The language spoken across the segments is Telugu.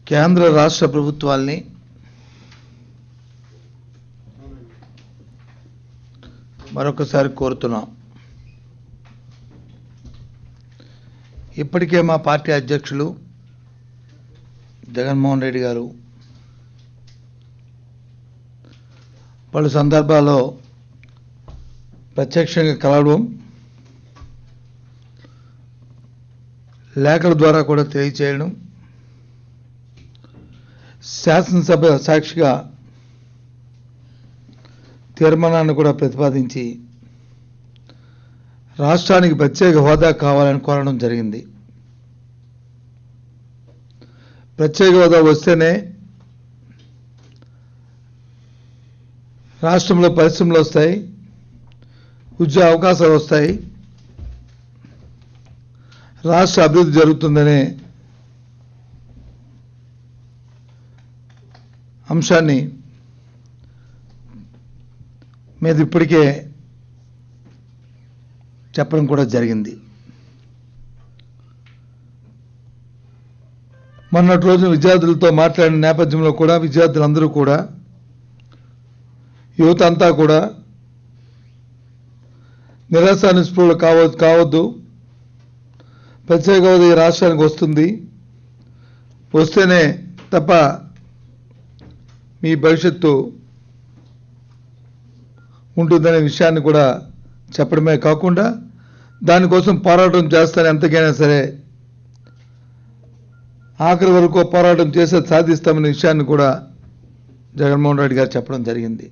కేంద్ర రాష్ట్ర ప్రభుత్వాల్ని మరొకసారి కోరుతున్నాం. ఇప్పటికే మా పార్టీ అధ్యక్షులు జగన్మోహన్ రెడ్డి గారు పలు సందర్భాల్లో ప్రత్యక్షంగా కలవడం, లేఖల ద్వారా కూడా తెలియచేయడం, శాసనసభ సాక్షిగా తీర్మానాన్ని కూడా ప్రతిపాదించి రాష్ట్రానికి ప్రత్యేక హోదా కావాలని కోరడం జరిగింది. ప్రత్యేక హోదా వస్తేనే రాష్ట్రంలో పరిశ్రమలు వస్తాయి, ఉద్యోగ అవకాశాలు వస్తాయి, రాష్ట్ర అభివృద్ధి జరుగుతుందనే అంశాన్ని మీద ఇప్పటికే చెప్పడం కూడా జరిగింది. మొన్నటి రోజున విద్యార్థులతో మాట్లాడిన నేపథ్యంలో కూడా విద్యార్థులందరూ కూడా, యువత అంతా కూడా నిరాశ నిస్పృహలు కావద్దు, ప్రత్యేక హోదా ఈ రాష్ట్రానికి వస్తుంది, వస్తేనే తప్ప మీ భవిష్యత్తు ఉంటుందనే విషయాన్ని కూడా చెప్పడమే కాకుండా దానికోసం పోరాటం చేస్తాను, ఎంతకైనా సరే ఆఖరి వరకు పోరాటం చేసే సాధిస్తామనే విషయాన్ని కూడా జగన్మోహన్ రెడ్డి గారు చెప్పడం జరిగింది.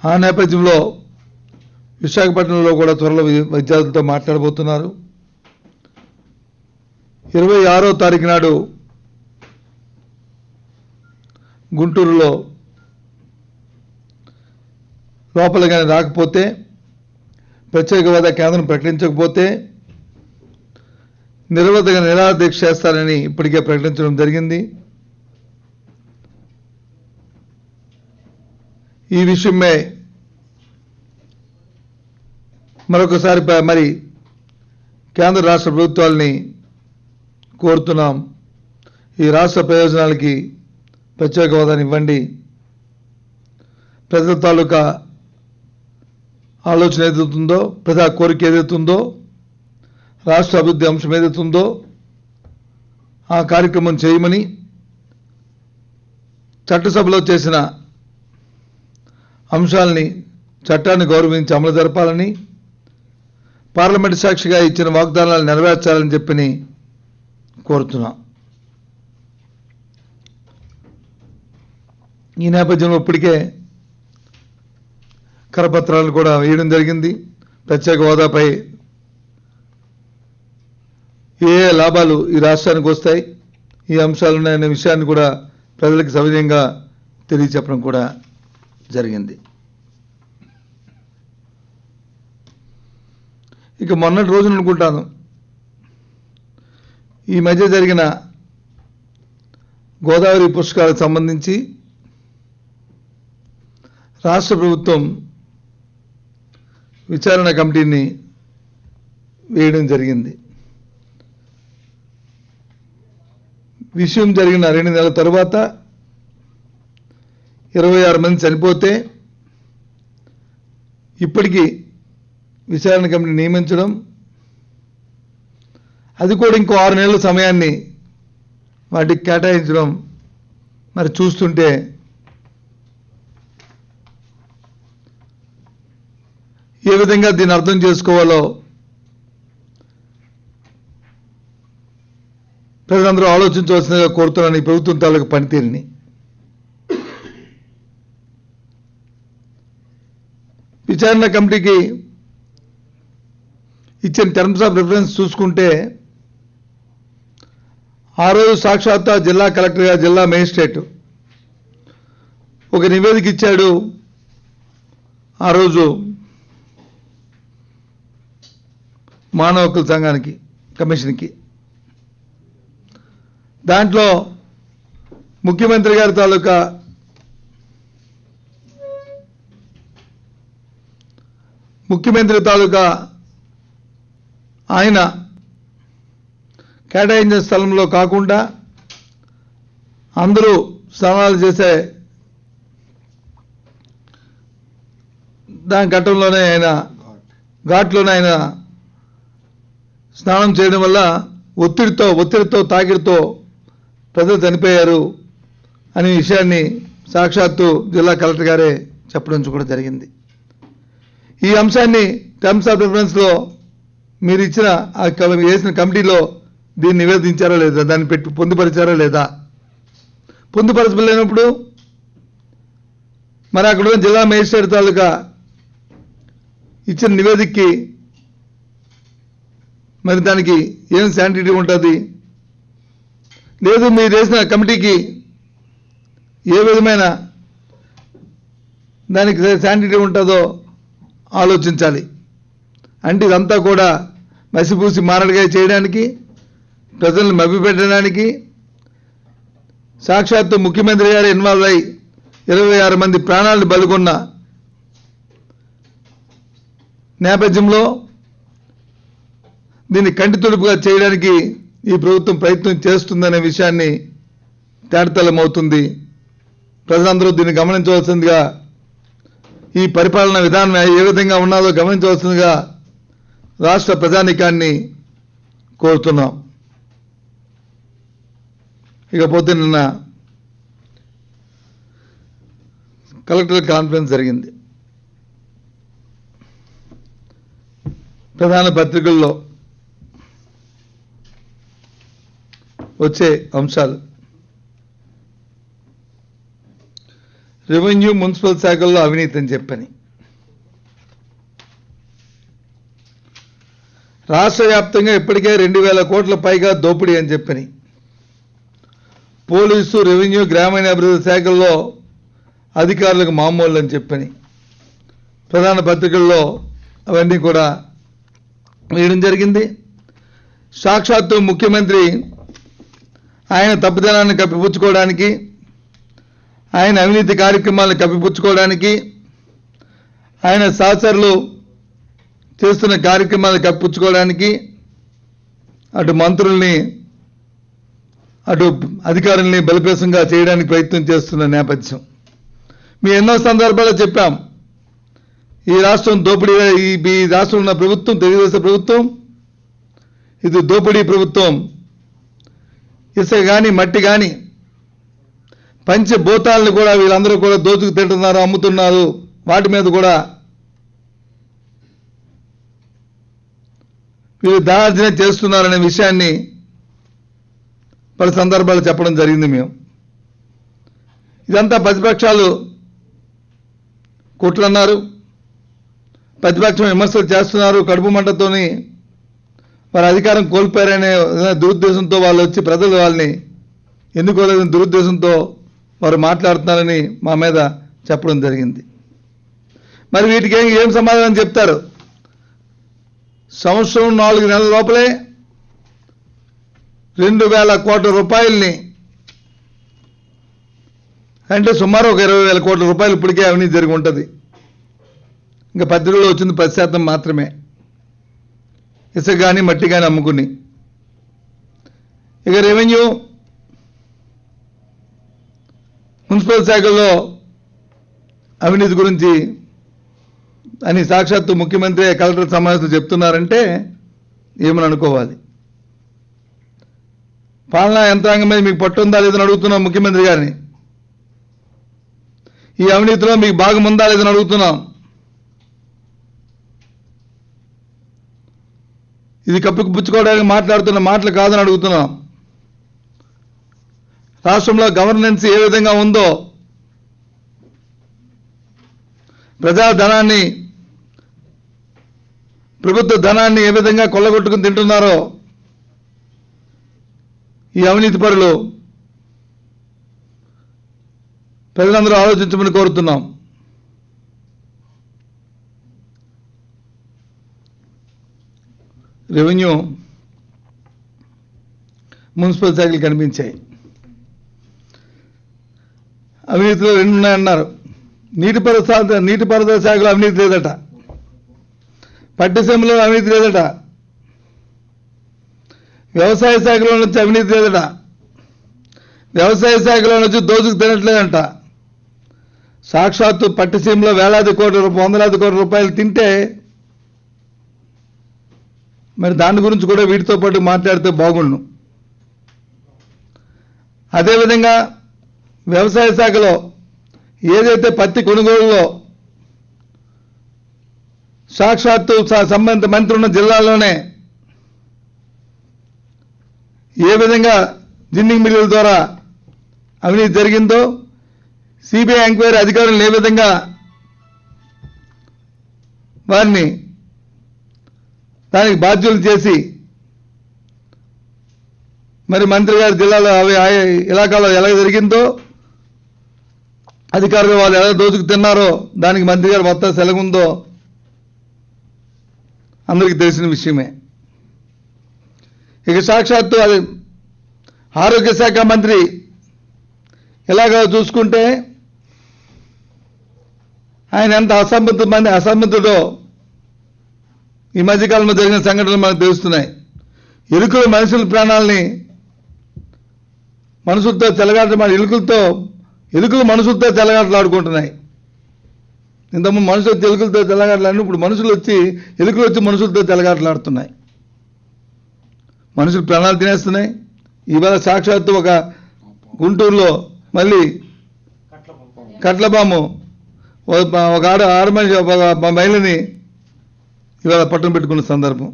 ఆ నేపథ్యంలో విశాఖపట్నంలో కూడా త్వరలో విద్యార్థులతో మాట్లాడబోతున్నారు. 26వ తారీఖు నాడు గుంటూరులో లోపలిగానే రాకపోతే, ప్రత్యేక హోదా కేంద్రం ప్రకటించకపోతే నిరవధిక నిరాదీక్ష చేస్తారని ఇప్పటికే ప్రకటించడం జరిగింది. ఈ విషయమే మరొకసారి మరి కేంద్ర రాష్ట్ర ప్రభుత్వాలని కోరుతున్నాం. ఈ రాష్ట్ర ప్రయోజనాలకి ప్రత్యేక హోదాని ఇవ్వండి. ప్రజల తాలూకా ఆలోచన ఏదైతుందో, ప్రజా కోరిక ఏదైతుందో, రాష్ట్ర అభివృద్ధి అంశం ఏదైతుందో ఆ కార్యక్రమం చేయమని చట్టసభలో చేసిన అంశాలని చట్టాన్ని గౌరవించి అమలు జరపాలని, పార్లమెంటు సాక్షిగా ఇచ్చిన వాగ్దానాలు నెరవేర్చాలని చెప్పి కోరుతున్నాం. ఈ నేపథ్యంలో ఇప్పటికే కరపత్రాలు కూడా వేయడం జరిగింది. ప్రత్యేక హోదాపై ఏ లాభాలు ఈ రాష్ట్రానికి వస్తాయి, ఈ అంశాలు ఉన్నాయనే విషయాన్ని కూడా ప్రజలకు సవినయంగా తెలియచెప్పడం కూడా జరిగింది. ఇక మొన్నటి రోజున అనుకుంటాను, ఈ మధ్య జరిగిన గోదావరి పుష్కరాలకు సంబంధించి రాష్ట్ర ప్రభుత్వం విచారణ కమిటీని వేయడం జరిగింది. విషయం జరిగిన 2 నెలల తరువాత 26 మంది చనిపోతే ఇప్పటికీ విచారణ కమిటీ నియమించడం, అది కూడా ఇంకో 6 నెలల సమయాన్ని వాటికి కేటాయించడం మరి చూస్తుంటే ఏ విధంగా దీన్ని అర్థం చేసుకోవాలో ప్రజలందరూ ఆలోచించవలసిందిగా కోరుతున్నాను. ఈ ప్రభుత్వం తాలూకు పనితీరుని విచారణ కమిటీకి ఇచ్చిన టర్మ్స్ ఆఫ్ రిఫరెన్స్ చూసుకుంటే, ఆ రోజు సాక్షాత్ జిల్లా కలెక్టర్గా జిల్లా మేజిస్ట్రేట్ ఒక నివేదిక ఇచ్చాడు. ఆ రోజు మానవ హక్కుల సంఘానికి, కమిషన్కి. దాంట్లో ముఖ్యమంత్రి గారి తాలూకా ఆయన కేటాయించిన స్థలంలో కాకుండా అందరూ స్నానాలు చేసే దాని ఘట్టంలోనే ఘాట్లోనే ఆయన స్నానం చేయడం వల్ల ఒత్తిడితో తాకిడితో ప్రజలు చనిపోయారు అనే విషయాన్ని సాక్షాత్తు జిల్లా కలెక్టర్ గారే చెప్పడం కూడా జరిగింది. ఈ అంశాన్ని టర్మ్స్ ఆఫ్ రిఫరెన్స్లో మీరు ఇచ్చిన వేసిన కమిటీలో దీన్ని నివేదించారా లేదా, దాన్ని పొందుపరిచారా లేదా? పొందుపరచలేనప్పుడు మరి అక్కడ జిల్లా మేజిస్ట్రేట్ తాలూకా ఇచ్చిన నివేదికకి మరి దానికి ఏం శాంటిటీ ఉంటుంది? లేదు మీరు వేసిన కమిటీకి ఏ విధమైన దానికి శాంటిటీ ఉంటుందో ఆలోచించాలి. అంటే ఇదంతా కూడా మసిపూసి మారడిగా చేయడానికి, ప్రజలను మభ్యపెట్టడానికి, సాక్షాత్తు ముఖ్యమంత్రి గారు ఇన్వాల్వ్ అయి 26 మంది ప్రాణాలను బలిగొన్న నేపథ్యంలో దీన్ని కంటి తుడుపుగా చేయడానికి ఈ ప్రభుత్వం ప్రయత్నం చేస్తుందనే విషయాన్ని తేటతెల్లమవుతుంది. ప్రజలందరూ దీన్ని గమనించవలసిందిగా, ఈ పరిపాలన విధానం ఏ విధంగా ఉన్నదో గమనించవలసిందిగా రాష్ట్ర ప్రజానీకాన్ని కోరుతున్నాం. ఇకపోతే నిన్న కలెక్టర్ కాన్ఫరెన్స్ జరిగింది. ప్రధాన పత్రికల్లో వచ్చే అంశాలు రెవెన్యూ మున్సిపల్ శాఖల్లో అవినీతి అని చెప్పని, రాష్ట్ర వ్యాప్తంగా ఇప్పటికే 2000 కోట్ల పైగా దోపిడీ అని చెప్పని, పోలీసు, రెవెన్యూ, గ్రామీణాభివృద్ధి శాఖల్లో అధికారులకు మామూలు అని చెప్పని ప్రధాన పత్రికల్లో అవన్నీ కూడా వేయడం జరిగింది. సాక్షాత్తు ముఖ్యమంత్రి ఆయన తప్పుదనాన్ని కప్పిపుచ్చుకోవడానికి, ఆయన అవినీతి కార్యక్రమాలను కప్పిపుచ్చుకోవడానికి, ఆయన సహచరులు చేస్తున్న కార్యక్రమాలను కప్పిపుచ్చుకోవడానికి అటు మంత్రుల్ని అటు అధికారుల్ని బలిపేసంగా చేయడానికి ప్రయత్నం చేస్తున్న నేపథ్యం. మీ ఎన్నో సందర్భాల్లో చెప్పాం, ఈ రాష్ట్రం దోపిడీ, ఈ రాష్ట్రంలో ఉన్న ప్రభుత్వం తెలుగుదేశం ప్రభుత్వం ఇది దోపిడీ ప్రభుత్వం. ఇసుక కానీ మట్టి కానీ పంచభూతాలను కూడా వీళ్ళందరూ కూడా దోచుకు తింటున్నారు, అమ్ముతున్నారు. వాటి మీద కూడా వీళ్ళు దార్జన చేస్తున్నారనే విషయాన్ని పలు సందర్భాలు చెప్పడం జరిగింది. మేము ఇదంతా ప్రతిపక్షాలు కుట్రన్నారు, ప్రతిపక్షం విమర్శలు చేస్తున్నారు. కడుపు మంటతోని వారి అధికారం కోల్పోయారనే దురుద్దేశంతో వాళ్ళు వచ్చి ప్రజలు వాళ్ళని ఎన్నుకోలేదని దురుద్దేశంతో వారు మాట్లాడుతున్నారని మా మీద చెప్పడం జరిగింది. మరి వీటికి ఏం సమాధానం చెప్తారు? సంవత్సరం 4 నెలల లోపలే 2000 కోట్ల రూపాయల్ని, అంటే సుమారు ఒక 20,000 కోట్ల రూపాయలు ఇప్పటికే అవినీతి జరిగి ఉంటుంది. ఇంకా పత్రికల్లో వచ్చింది 10% మాత్రమే. ఇసుక కానీ మట్టి కానీ అమ్ముకుని. ఇక రెవెన్యూ మున్సిపల్ శాఖల్లో అవినీతి గురించి అని సాక్షాత్తు ముఖ్యమంత్రి కలెక్టర్ సమావేశంలో చెప్తున్నారంటే ఏమని అనుకోవాలి? పాలనా యంత్రాంగం మీద మీకు పట్టుందా లేదని అడుగుతున్నాం ముఖ్యమంత్రి గారిని. ఈ అవినీతిలో మీకు భాగం ఉందా లేదని అడుగుతున్నాం. ఇది కప్పిపుచ్చుకోవడానికి మాట్లాడుతున్న మాటలు కాదని అడుగుతున్నాం. రాష్ట్రంలో గవర్నెన్స్ ఏ విధంగా ఉందో, ప్రజాధనాన్ని, ప్రభుత్వ ధనాన్ని ఏ విధంగా కొల్లగొట్టుకుని తింటున్నారో ఈ అవినీతి పరులు ప్రజలందరూ ఆలోచించమని కోరుతున్నాం. రెవెన్యూ మున్సిపల్ శాఖలు కనిపించాయి. అవినీతిలో 2 ఉన్నాయన్నారు. నీటిపారుదల శాఖలో అవినీతి లేదట, పట్టిసీమలో అవినీతి లేదట, వ్యవసాయ శాఖలో నుంచి అవినీతి లేదట, వ్యవసాయ శాఖలో నుంచి దోచుకు తినట్లేదంట. సాక్షాత్తు పట్టిసీమలో వందలాది కోట్ల రూపాయలు తింటే మరి దాని గురించి కూడా వీటితో పాటు మాట్లాడితే బాగుండు. అదేవిధంగా వ్యవసాయ శాఖలో ఏదైతే పత్తి కొనుగోలులో సాక్షాత్తు సంబంధిత మంత్రి ఉన్న జిల్లాలోనే ఏ విధంగా జిన్నింగ్ మిల్లుల ద్వారా అవినీతి జరిగిందో, సిబిఐ ఎంక్వైరీ అధికారులను ఏ విధంగా వారిని దానికి బాధ్యులు చేసి మరి మంత్రి గారి జిల్లాలో ఇలాకాలో ఎలా జరిగిందో, అధికారులు వాళ్ళు ఎలా దోచుకు తిన్నారో దానికి మంత్రి గారు మొత్తం సెలవుందో అందరికీ తెలిసిన విషయమే. ఇక సాక్షాత్తు అది ఆరోగ్య శాఖ మంత్రి ఎలాగో చూసుకుంటే ఆయన ఎంత అసంబద్ధుడో ఈ మధ్యకాలంలో జరిగిన సంఘటనలు మనకు తెలుస్తున్నాయి. ఎలుకలు మనుషుల ప్రాణాలని మనుషులతో ఎలుకలు మనుషులతో చెలగాటలాడుకుంటున్నాయి. ఇంతకుముందు మనుషులు వచ్చి ఎలుకలతో చెలగాటలాడి, ఇప్పుడు ఎలుకలు వచ్చి మనుషులతో చెలగాటలాడుతున్నాయి. మనుషులు ప్రాణాలు తినేస్తున్నాయి. ఇవాళ సాక్షాత్తు ఒక గుంటూరులో మళ్ళీ కట్లబాము ఒక మహిళని ఇవాళ పట్టణం పెట్టుకున్న సందర్భం,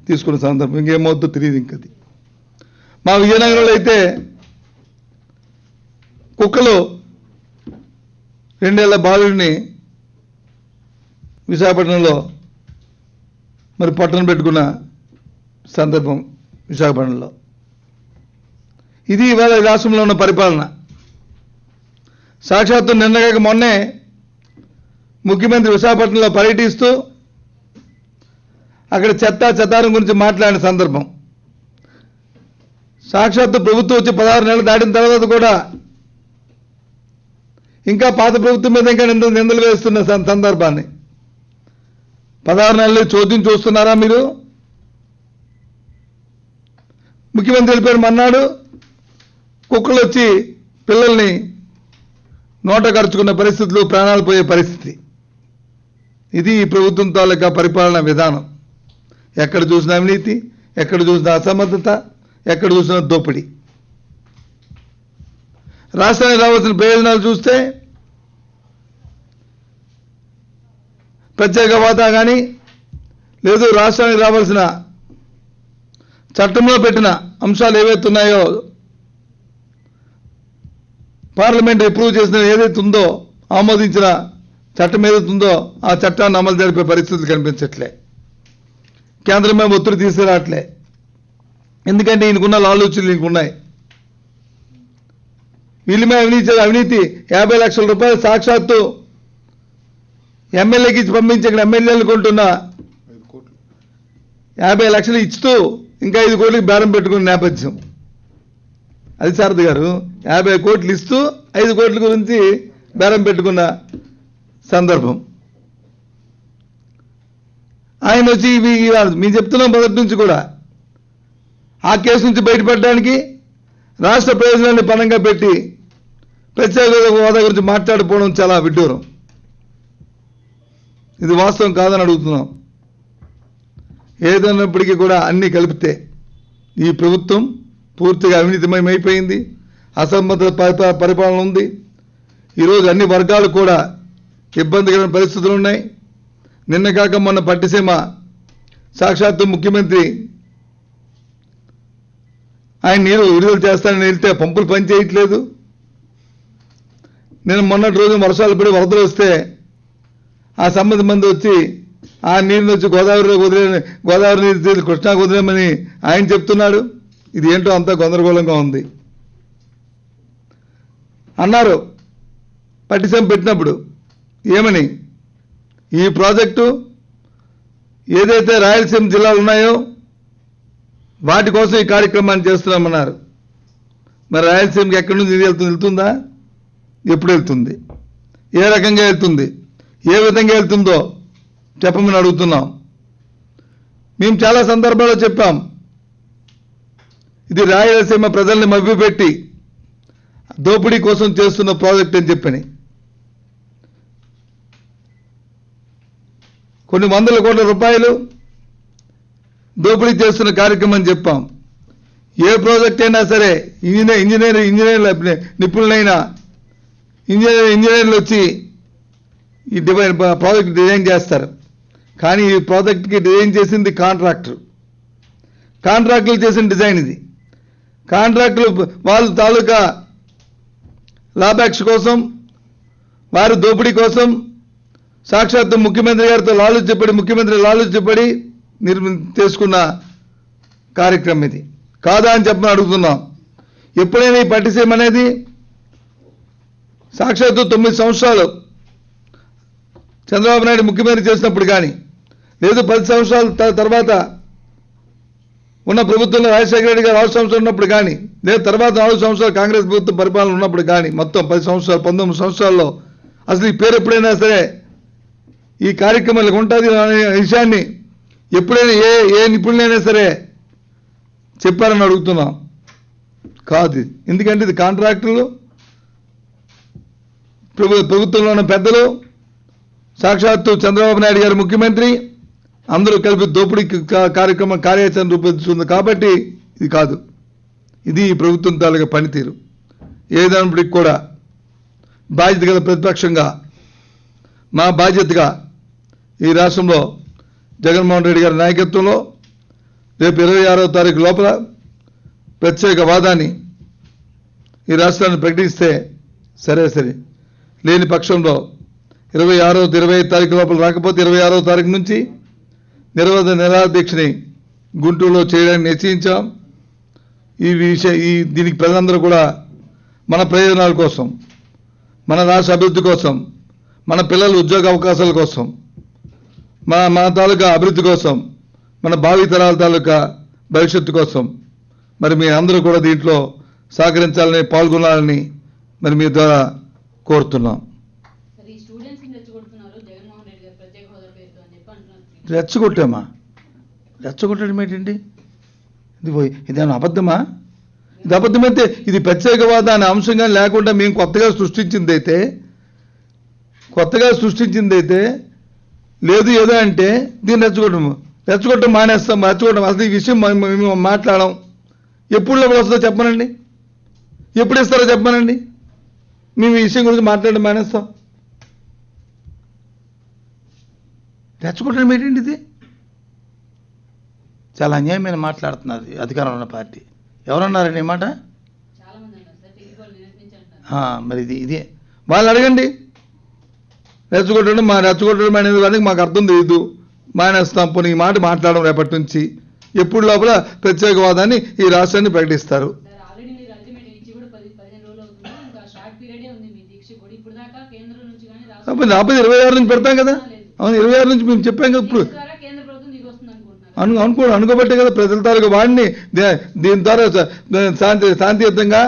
తీసుకున్న సందర్భం, ఇంకేమవుతుందో తెలియదు. ఇంకది మా విజయనగరంలో అయితే కుక్కలు 2 ఏళ్ల బాలుడిని విశాఖపట్నంలో మరి పట్టణం పెట్టుకున్న సందర్భం విశాఖపట్నంలో. ఇది ఇవాళ రాష్ట్రంలో ఉన్న పరిపాలన. సాక్షాత్తు నిన్నగాక మొన్నే ముఖ్యమంత్రి విశాఖపట్నంలో పర్యటిస్తూ అక్కడ చెత్తారం గురించి మాట్లాడిన సందర్భం. సాక్షాత్తు ప్రభుత్వం వచ్చి 16 నెలలు దాటిన తర్వాత కూడా ఇంకా పాత ప్రభుత్వం మీద ఇంకా నిందలు వేస్తున్న సందర్భాన్ని 16 నెలలు చోద్యం చూస్తున్నారా మీరు? ముఖ్యమంత్రి వెళ్ళిపోయిన మన్నాడు కుక్కలు వచ్చి పిల్లల్ని నోట కరుచుకున్న పరిస్థితులు, ప్రాణాలు పోయే పరిస్థితి. ఇది ఈ ప్రభుత్వం తాలూకా పరిపాలన విధానం. ఎక్కడ చూసిన అవినీతి, ఎక్కడ చూసిన అసమర్థత, ఎక్కడ చూసిన దోపిడీ. రాష్ట్రానికి రావాల్సిన ప్రయోజనాలు చూస్తే ప్రత్యేక హోదా కానీ లేదు, రాష్ట్రానికి రావాల్సిన చట్టంలో పెట్టిన అంశాలు ఏవైతే ఉన్నాయో, పార్లమెంట్ అప్రూవ్ చేసిన ఏదైతే ఉందో, ఆమోదించిన చట్టం ఏదైతే ఉందో ఆ చట్టాన్ని అమలు జరిపే పరిస్థితులు కనిపించట్లే. కేంద్రమే ఒత్తిడి తీసుకురావట్లే. ఎందుకంటే ఈయనకున్న ఆలోచనలు ఈయనకున్నాయి. వీళ్ళమే అవినీతి 50 లక్షల రూపాయలు సాక్షాత్తు ఎమ్మెల్యేకి ఇచ్చి పంపించి ఇక్కడ ఎమ్మెల్యేలు కొంటున్న 50 లక్షలు ఇస్తూ ఇంకా 5 కోట్లకి బేరం పెట్టుకున్న నేపథ్యం. అది సారథి గారు 50 కోట్లు ఇస్తూ 5 కోట్ల గురించి బేరం పెట్టుకున్న సందర్భం. ఆయన వచ్చి మేము చెప్తున్నాం మొదటి నుంచి కూడా, ఆ కేసు నుంచి బయటపడడానికి రాష్ట్ర ప్రయోజనాన్ని పణంగా పెట్టి ప్రత్యేక హోదా గురించి మాట్లాడిపోవడం చాలా విడ్డూరం. ఇది వాస్తవం కాదని అడుగుతున్నాం. ఏదైనప్పటికీ కూడా అన్నీ కలిపితే ఈ ప్రభుత్వం పూర్తిగా అవినీతిమయమైపోయింది, అసంబద్ధ పరిపాలన ఉంది. ఈరోజు అన్ని వర్గాలు కూడా ఇబ్బందికరమైన పరిస్థితులు ఉన్నాయి. నిన్న కాక మొన్న పట్టిసీమ సాక్షాత్తు ముఖ్యమంత్రి ఆయన నీరు విడుదల చేస్తానని వెళ్తే పంపులు పనిచేయట్లేదు. నేను మొన్నటి రోజు వర్షాలు పడి వరదలు వస్తే ఆ సంబంధ మంది వచ్చి ఆ నీరుని వచ్చి గోదావరి నీరు కృష్ణాకు వదిలేమని ఆయన చెప్తున్నాడు. ఇది ఏంటో అంతా గందరగోళంగా ఉంది అన్నారు పట్టిసీమ పెట్టినప్పుడు. ఏమని ఈ ప్రాజెక్టు ఏదైతే రాయలసీమ జిల్లాలు ఉన్నాయో వాటి కోసం ఈ కార్యక్రమాన్ని చేస్తున్నామన్నారు. మరి రాయలసీమకి ఎక్కడి నుంచి వెళ్తుందా? ఎప్పుడు వెళ్తుంది? ఏ రకంగా వెళ్తుంది? ఏ విధంగా వెళ్తుందో చెప్పమని అడుగుతున్నాం. మేము చాలా సందర్భాల్లో చెప్పాం. ఇది రాయలసీమ ప్రజల్ని మభ్యపెట్టి దోపిడీ కోసం చేస్తున్న ప్రాజెక్ట్ అని చెప్పని కొన్ని వందల కోట్ల రూపాయలు దోపిడీ చేస్తున్న కార్యక్రమం చెప్పాం. ఏ ప్రాజెక్ట్ అయినా సరే ఇంజనీర్ నిపుణులైన ఇంజనీర్లు వచ్చి ఈ ప్రాజెక్ట్ డిజైన్ చేస్తారు. కానీ ఈ ప్రాజెక్ట్కి డిజైన్ చేసింది కాంట్రాక్టులు చేసిన డిజైన్ ఇది. కాంట్రాక్టులు వాళ్ళ తాలూకా లాభాపేక్ష కోసం, వారి దోపిడీ కోసం సాక్షాత్తు ముఖ్యమంత్రి గారితో ముఖ్యమంత్రి లాలూచి చెప్పడి చేసుకున్న కార్యక్రమం ఇది కాదా అని చెప్పని అడుగుతున్నాం. ఎప్పుడైనా ఈ పట్టిసీమ అనేది సాక్షాత్తు 9 సంవత్సరాలు చంద్రబాబు నాయుడు ముఖ్యమంత్రి చేసినప్పుడు కానీ, లేదు 10 సంవత్సరాల తర్వాత ఉన్న ప్రభుత్వంలో రాజశేఖర రెడ్డి గారు 6 సంవత్సరాలు ఉన్నప్పుడు కానీ, లేదు తర్వాత 4 సంవత్సరాలు కాంగ్రెస్ ప్రభుత్వం పరిపాలన ఉన్నప్పుడు కానీ, మొత్తం 10 సంవత్సరాలు 19 సంవత్సరాల్లో అసలు ఈ పేరు ఎప్పుడైనా సరే ఈ కార్యక్రమాలకు ఉంటుంది అనే విషయాన్ని ఎప్పుడైనా ఏ నిపుణులైనా సరే చెప్పారని అడుగుతున్నాం. కాదు, ఎందుకంటే ఇది కాంట్రాక్టులు, ప్రభుత్వంలో ఉన్న పెద్దలు, సాక్షాత్తు చంద్రబాబు నాయుడు గారు ముఖ్యమంత్రి అందరూ కలిపి దోపిడీ కార్యాచరణ రూపొందిస్తుంది. కాబట్టి ఇది కాదు, ఇది ప్రభుత్వం తాలూకా పనితీరు. ఏదైనప్పటికీ కూడా బాధ్యత గల ప్రతిపక్షంగా మా బాధ్యతగా ఈ రాష్ట్రంలో జగన్మోహన్ రెడ్డి గారి నాయకత్వంలో రేపు 26వ తారీఖు లోపల ప్రత్యేక వాదాన్ని ఈ రాష్ట్రాన్ని ప్రకటిస్తే సరే, లేని పక్షంలో 25వ తారీఖు లోపల రాకపోతే 26వ తారీఖు నుంచి నిరాదీక్షని గుంటూరులో చేయడానికి నిశ్చయించాం. దీనికి ప్రజలందరూ కూడా మన ప్రయోజనాల కోసం, మన రాష్ట్ర అభివృద్ధి కోసం, మన పిల్లల ఉద్యోగ అవకాశాల కోసం, మన తాలూకా అభివృద్ధి కోసం, మన భావితరాల తాలూకా భవిష్యత్తు కోసం మరి మీ అందరూ కూడా దీంట్లో సహకరించాలని, పాల్గొనాలని మరి మీ ద్వారా కోరుతున్నాం. రెచ్చగొట్టడం ఏంటండి? ఇదేమన్నా అబద్ధమా? ఇది అబద్ధమైతే ఇది ప్రత్యేకవాద అనే అంశంగా లేకుండా మేము కొత్తగా సృష్టించిందైతే లేదు ఏదో అంటే దీన్ని రెచ్చగొట్టడం మానేస్తాం. రెచ్చగొట్టడం అసలు ఈ విషయం మేము మాట్లాడడం. ఎప్పుడు లోపల వస్తుందో చెప్పనండి, ఎప్పుడు ఇస్తారో చెప్పనండి, మేము ఈ విషయం గురించి మాట్లాడడం మానేస్తాం. రెచ్చగొట్టడం ఏంటండి? ఇది చాలా అన్యాయమైన మాట్లాడుతున్నారు అధికారంలో ఉన్న పార్టీ. ఎవరన్నారండి ఈ మాట? మరి ఇదే వాళ్ళు అడగండి. రెచ్చగొట్టడం అనేది వాళ్ళకి మాకు అర్థం తెలియదు, మానేస్తాం. పోనీ ఈ మాట మాట్లాడడం రేపటి నుంచి. ఎప్పుడు లోపల ప్రత్యేకవాదాన్ని ఈ రాష్ట్రాన్ని ప్రకటిస్తారు. రాబోయే 26 నుంచి పెడతాం కదా. అవును, 26 నుంచి మేము చెప్పాం కదా. ఇప్పుడు అనుకోబట్టే కదా ప్రజల తాలూకు వాడిని దీని ద్వారా శాంతియుతంగా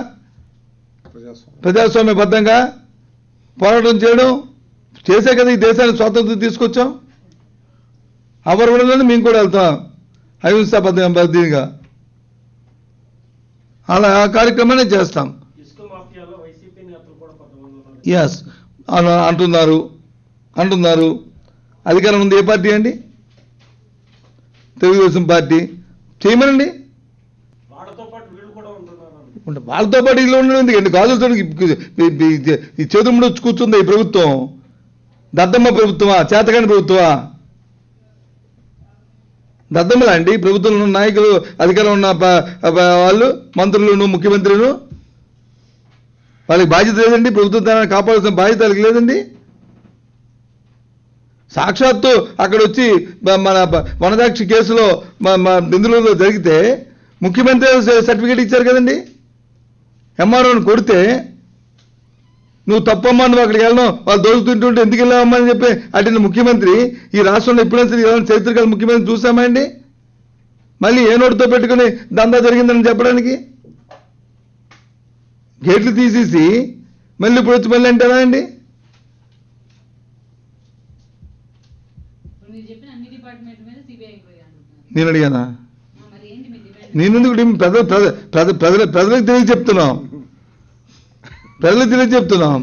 ప్రజాస్వామ్యబద్ధంగా పోరాటం చేయడం చేసే కదా ఈ దేశానికి స్వాతంత్రం తీసుకొచ్చాం. అవరుణలోనే మేము కూడా వెళ్తాం అహింసాబద్ధంగా. అలా ఆ కార్యక్రమాన్ని చేస్తాం. ఎస్ అంటున్నారు. అధికారం ఉంది. ఏ పార్టీ అండి? తెలుగుదేశం పార్టీ. చేయమనండి. వాళ్ళతో పాటు ఇల్లు ఉండడం ఎందుకండి? గాజులతో ఈ చేతుముడు వచ్చి కూర్చుంది ఈ ప్రభుత్వం. దద్దమ్మ ప్రభుత్వమా? చేతకాని ప్రభుత్వమా? దద్దమ్మలా అండి ప్రభుత్వంలో ఉన్న నాయకులు, అధికారం ఉన్న వాళ్ళు, మంత్రులను, ముఖ్యమంత్రులను? వాళ్ళకి బాధ్యత లేదండి? ప్రభుత్వం కాపాడాల్సిన బాధ్యత వాళ్ళకి లేదండి? సాక్షాత్తు అక్కడ వచ్చి మన వనదాక్షి కేసులో బెందులూరులో జరిగితే ముఖ్యమంత్రి సర్టిఫికేట్ ఇచ్చారు కదండి. ఎంఆర్ఓని కొడితే నువ్వు తప్పమ్మా, నువ్వు అక్కడికి వెళ్ళను, వాళ్ళు దొరుకుతుంటుంటే ఎందుకు వెళ్ళావమ్మా అని చెప్పి అటు ముఖ్యమంత్రి ఈ రాష్ట్రంలో ఎప్పుడైనా సరే చరిత్రకాల ముఖ్యమంత్రి చూసామా అండి? మళ్ళీ ఏ నోటుతో పెట్టుకుని దందా జరిగిందని చెప్పడానికి గేట్లు తీసేసి మళ్ళీ ఇప్పుడు వచ్చి మళ్ళీ అంటారా అండి? నేను అడిగానా? నేనెందుకు ప్రజలకు తెలియచెప్తున్నాం,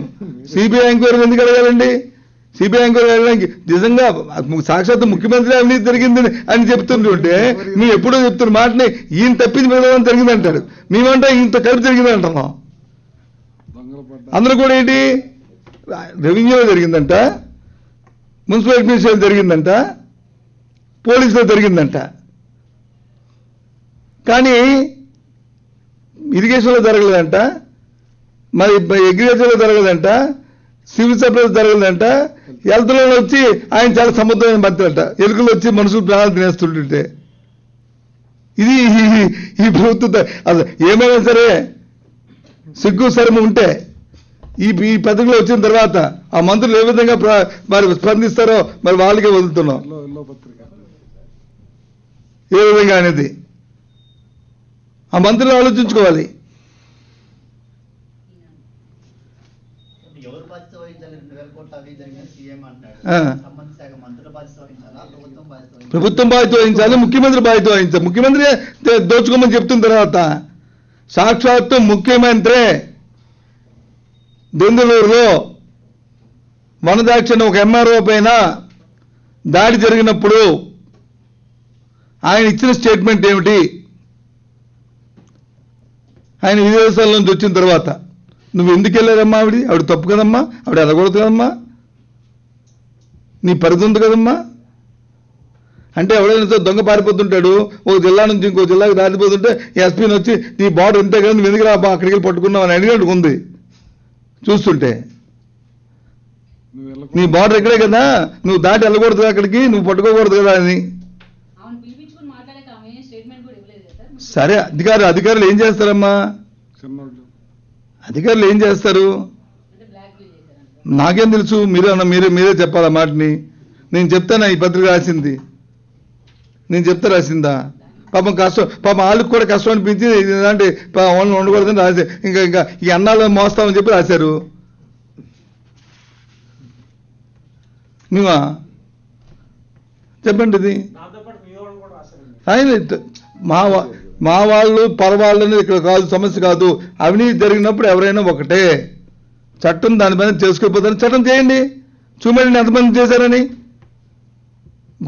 సిబిఐ ఎంక్వైరీ ఎందుకు అడగాలండి? సిబిఐ ఎంక్వైరీ అడగడానికి నిజంగా సాక్షాత్ ముఖ్యమంత్రి అవినీతి జరిగింది అని చెప్తుంటే మేము ఎప్పుడో చెప్తున్న మాటని ఈయన తప్పింది వెళ్ళడం జరిగింది అంటాడు, మేమంటే ఇంత కలిపి జరిగింది అంటున్నాం. అందరూ కూడా ఏంటి, రెవెన్యూలో జరిగిందంట, మున్సిపల్ అడ్మినిస్ట్రేషన్ జరిగిందంట, పోలీసులో జరిగిందంట, కానీ ఇరిగేషన్లో జరగలేదంట, మరి అగ్రికల్చర్లో జరగలేదంట, సివిల్ సప్లైలో జరగలేదంట, హెల్త్లో వచ్చి ఆయన చాలా సముద్రమైన మంత్రి అంట, ఎలుకలు వచ్చి మనుషులు ప్రాణాలు తినేస్తుంటే. ఇది ఈ ప్రభుత్వం అసలు ఏమైనా సరే సిగ్గు శరము ఉంటే ఈ పథకంలో వచ్చిన తర్వాత ఆ మంత్రులు ఏ విధంగా మరి స్పందిస్తారో మరి వాళ్ళకే వదులుతున్నాం. ఏ విధంగా అనేది ఆ మంత్రులు ఆలోచించుకోవాలి. ప్రభుత్వం బాధ్యత వహించాలి, ముఖ్యమంత్రి బాధ్యత వహించాలి. ముఖ్యమంత్రి దోచుకోమని చెప్తున్న తర్వాత సాక్షాత్తు ముఖ్యమంత్రి దెందులూరులో వనదాక్షిణ ఒక ఎంఆర్ఓ పైన దాడి జరిగినప్పుడు ఆయన ఇచ్చిన స్టేట్మెంట్ ఏమిటి? ఆయన విదేశాల నుంచి వచ్చిన తర్వాత నువ్వు ఎందుకు వెళ్ళారమ్మా? ఆవిడ తప్పు కదమ్మా, ఆవిడ వెళ్ళకూడదు కదమ్మా, నీ పరిధి ఉంది కదమ్మా. అంటే ఎవడైనా దొంగ పారిపోతుంటాడు, ఒక జిల్లా నుంచి ఇంకో జిల్లాకి దారిపోతుంటే ఎస్పీని వచ్చి నీ బార్డర్ ఇంతే కదా, నువ్వు ఎందుకు రా అక్కడికి వెళ్ళి పట్టుకున్నావు అని అడిగినట్టు ఉంది చూస్తుంటే. నీ బార్డర్ ఇక్కడే కదా, నువ్వు దాటి వెళ్ళకూడదు అక్కడికి, నువ్వు పట్టుకోకూడదు కదా అని. సరే అధికారులు ఏం చేస్తారమ్మా? అధికారులు ఏం చేస్తారు నాకేం తెలుసు, మీరే చెప్పాలి ఆ మాటని. నేను చెప్తానా ఈ పత్రిక రాసింది? నేను చెప్తా రాసిందా? పాపం వాళ్ళకి కూడా కష్టం అనిపించి ఇలాంటి ఉండకూడదని రాసే ఇంకా ఈ అన్నాలు మోస్తామని చెప్పి రాశారు. నువ్వా చెప్పండి. ఇది మా వాళ్ళు పరవాళ్ళని ఇక్కడ కాదు, సమస్య కాదు. అవినీతి జరిగినప్పుడు ఎవరైనా ఒకటే, చట్టం దానిపైన చేసుకోకపోతే చట్టం చేయండి, చూడండి ఎంతమంది చేశారని.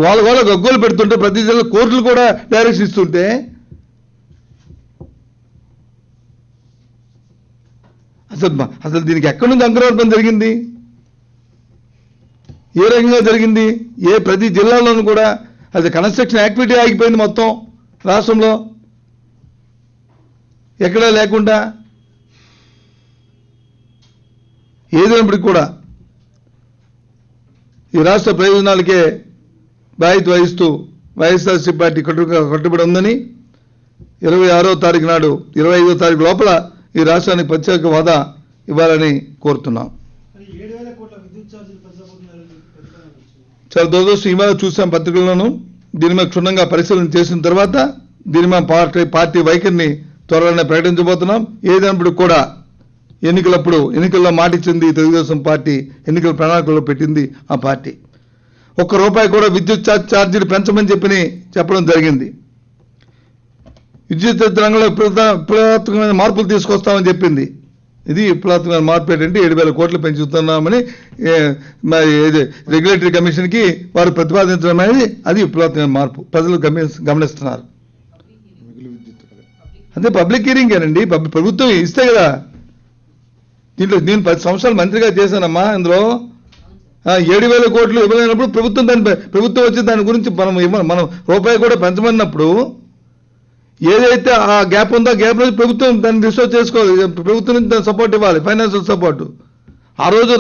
గోల గగ్గోలు పెడుతుంటే ప్రతి జిల్లా కోర్టులు కూడా డైరెక్షన్ ఇస్తుంటే అసలు దీనికి ఎక్కడి నుంచి అంకురార్పణ జరిగింది? ఏ రకంగా జరిగింది? ప్రతి జిల్లాలోనూ కూడా అది కన్స్ట్రక్షన్ యాక్టివిటీ ఆగిపోయింది మొత్తం రాష్ట్రంలో, ఎక్కడా లేకుండా. ఏదైనప్పటికీ కూడా ఈ రాష్ట్ర ప్రయోజనాలకే బాధ్యత వహిస్తూ వైఎస్ఆర్సీ పార్టీ కట్టుబడి ఉందని 26వ తారీఖు నాడు 25వ తారీఖు లోపల ఈ రాష్ట్రానికి ప్రత్యేక హోదా ఇవ్వాలని కోరుతున్నాం. చాలా దురదృష్టం ఇవాళ చూసాం పత్రికల్లోనూ. దీని మీద క్షుణ్ణంగా పరిశీలన చేసిన తర్వాత దీని మీద పార్టీ వైఖరిని త్వరలోనే ప్రకటించబోతున్నాం. ఏదైనప్పుడు కూడా ఎన్నికల్లో మాటిచ్చింది తెలుగుదేశం పార్టీ, ఎన్నికల ప్రణాళికల్లో పెట్టింది ఆ పార్టీ. ₹1 కూడా విద్యుత్ ఛార్జీలు పెంచమని చెప్పడం జరిగింది. విద్యుత్ రంగంలో విప్లవాత్మకమైన మార్పులు తీసుకొస్తామని చెప్పింది. ఇది విప్లవాత్మకమైన మార్పు ఏంటంటే 7,000 కోట్లు పెంచుతున్నామని రెగ్యులేటరీ కమిషన్కి వారు ప్రతిపాదించడం అనేది అది విప్లవాత్మకమైన మార్పు. ప్రజలు గమనిస్తున్నారు. అదే పబ్లిక్ హియరింగేనండి, ప్రభుత్వం ఇస్తే కదా. దీంట్లో నేను 10 సంవత్సరాలు మంత్రిగా చేశానమ్మా. ఇందులో 7,000 కోట్లు ఇవ్వలేనప్పుడు ప్రభుత్వం వచ్చి దాని గురించి మనం రూపాయి కూడా పెంచమన్నప్పుడు ఏదైతే ఆ గ్యాప్ ఉందో ఆ గ్యాప్ నుంచి ప్రభుత్వం దాన్ని రిసోర్స్ చేసుకోవాలి, ప్రభుత్వం నుంచి దాన్ని సపోర్ట్ ఇవ్వాలి, ఫైనాన్షియల్ సపోర్టు. ఆ రోజు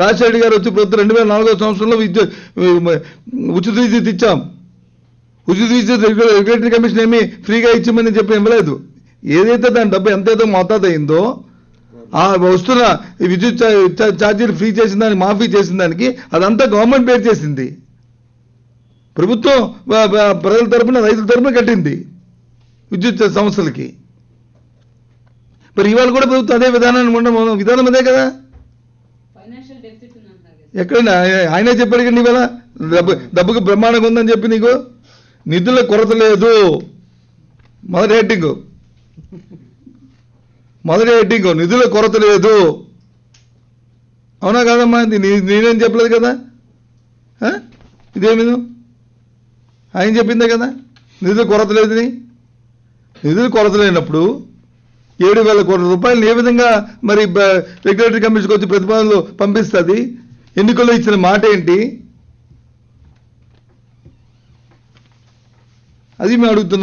రాజశేఖర్ గారు వచ్చి ప్రభుత్వం 2004 సంవత్సరంలో ఉచిత విద్యుత్ ఇచ్చాం. ఉచిత విద్యుత్ రెగ్యులేటరీ కమిషన్ ఏమి ఫ్రీగా ఇచ్చామని చెప్పి ఇవ్వలేదు. ఏదైతే దాని డబ్బు ఎంతైతే మోతాదు అయిందో ఆ వస్తున్న విద్యుత్ ఛార్జీలు ఫ్రీ చేసిన దానికి, మాఫీ చేసిన దానికి అదంతా గవర్నమెంట్ పే చేసింది. ప్రభుత్వం ప్రజల తరపున రైతుల తరపున కట్టింది విద్యుత్ సంస్థలకి. మరి ఇవాళ కూడా ప్రభుత్వం అదే విధానం అదే కదా. ఎక్కడైనా ఆయనే చెప్పాడు కండి, ఇవాళ డబ్బుకి బ్రహ్మాండంగా ఉందని చెప్పి నీకు నిధుల కొరత లేదు, మొదటి హెడ్డింగ్ నిధుల కొరత లేదు. అవునా కాదమ్మా? నేనేం చెప్పలేదు కదా, ఇదేమి ఆయన చెప్పిందే కదా నిధుల కొరత లేదని. నిధుల కొరత లేనప్పుడు 7,000 కోట్ల రూపాయలు ఏ విధంగా మరి రెగ్యులేటరీ కమిషన్కి వచ్చి ప్రతిపాదనలు పంపిస్తుంది? ఎన్నికల్లో ఇచ్చిన మాట ఏంటి? అది మేము అడుగుతున్నాం.